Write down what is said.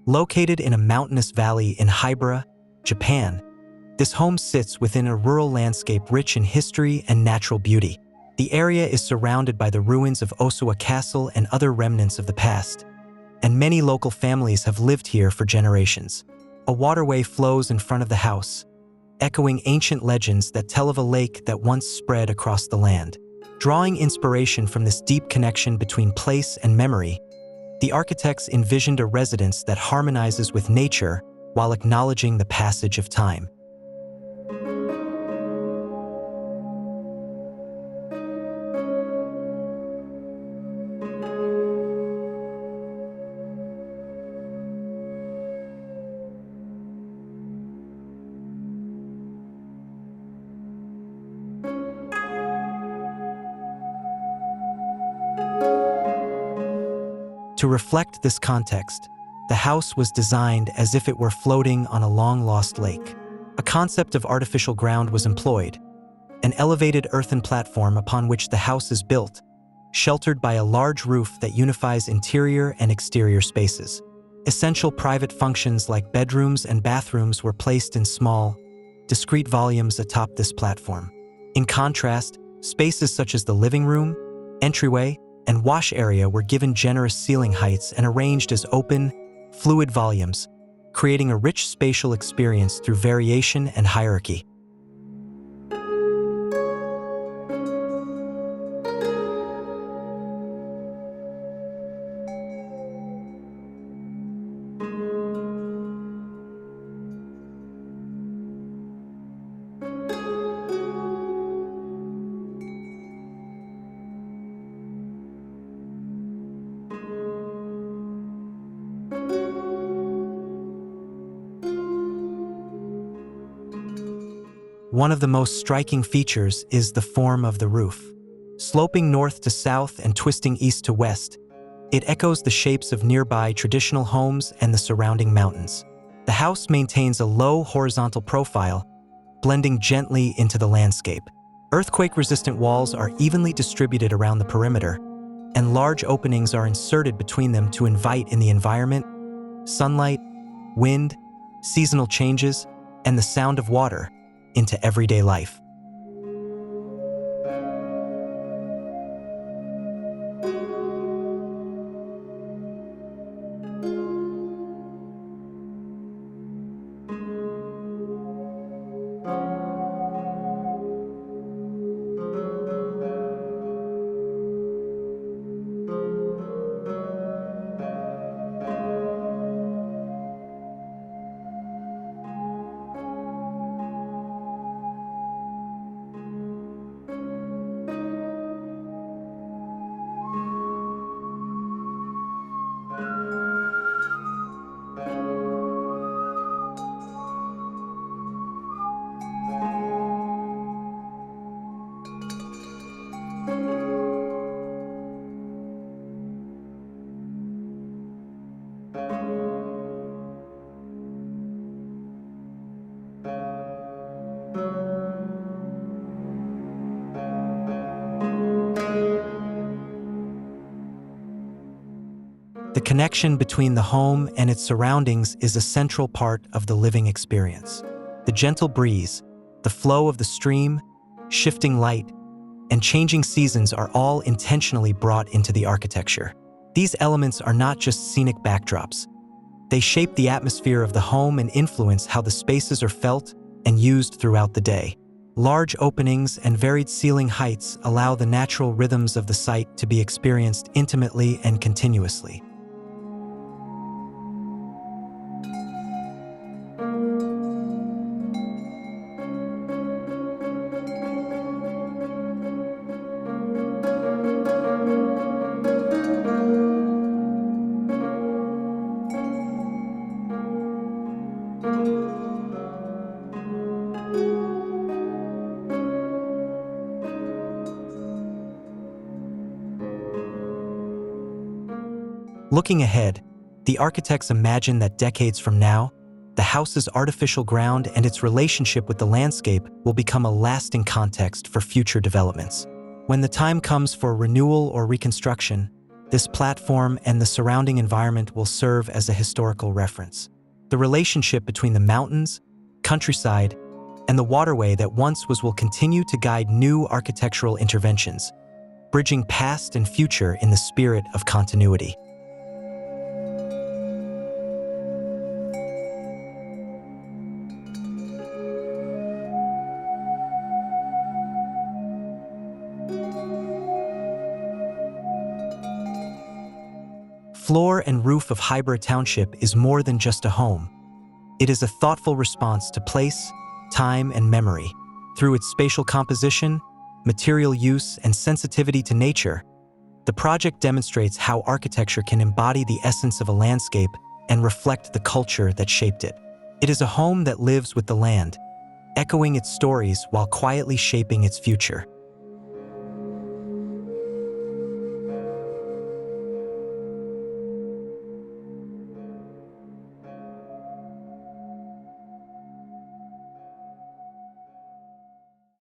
Located in a mountainous valley in Haibara, Japan, this home sits within a rural landscape rich in history and natural beauty. The area is surrounded by the ruins of Osawa Castle and other remnants of the past, and many local families have lived here for generations. A waterway flows in front of the house, echoing ancient legends that tell of a lake that once spread across the land. Drawing inspiration from this deep connection between place and memory, the architects envisioned a residence that harmonizes with nature while acknowledging the passage of time. To reflect this context, the house was designed as if it were floating on a long-lost lake. A concept of artificial ground was employed, an elevated earthen platform upon which the house is built, sheltered by a large roof that unifies interior and exterior spaces. Essential private functions like bedrooms and bathrooms were placed in small, discrete volumes atop this platform. In contrast, spaces such as the living room, entryway, and wash area were given generous ceiling heights and arranged as open, fluid volumes, creating a rich spatial experience through variation and hierarchy. One of the most striking features is the form of the roof. Sloping north to south and twisting east to west, it echoes the shapes of nearby traditional homes and the surrounding mountains. The house maintains a low horizontal profile, blending gently into the landscape. Earthquake-resistant walls are evenly distributed around the perimeter, and large openings are inserted between them to invite in the environment, sunlight, wind, seasonal changes, and the sound of water into everyday life. The connection between the home and its surroundings is a central part of the living experience. The gentle breeze, the flow of the stream, shifting light, and changing seasons are all intentionally brought into the architecture. These elements are not just scenic backdrops. They shape the atmosphere of the home and influence how the spaces are felt and used throughout the day. Large openings and varied ceiling heights allow the natural rhythms of the site to be experienced intimately and continuously. Looking ahead, the architects imagine that decades from now, the house's artificial ground and its relationship with the landscape will become a lasting context for future developments. When the time comes for renewal or reconstruction, This platform and the surrounding environment will serve as a historical reference. The relationship between the mountains, countryside, and the waterway that once was will continue to guide new architectural interventions, bridging past and future in the spirit of continuity. Floor and Roof of Haibara Township is more than just a home. It is a thoughtful response to place, time, and memory. Through its spatial composition, material use, and sensitivity to nature, the project demonstrates how architecture can embody the essence of a landscape and reflect the culture that shaped it. It is a home that lives with the land, echoing its stories while quietly shaping its future.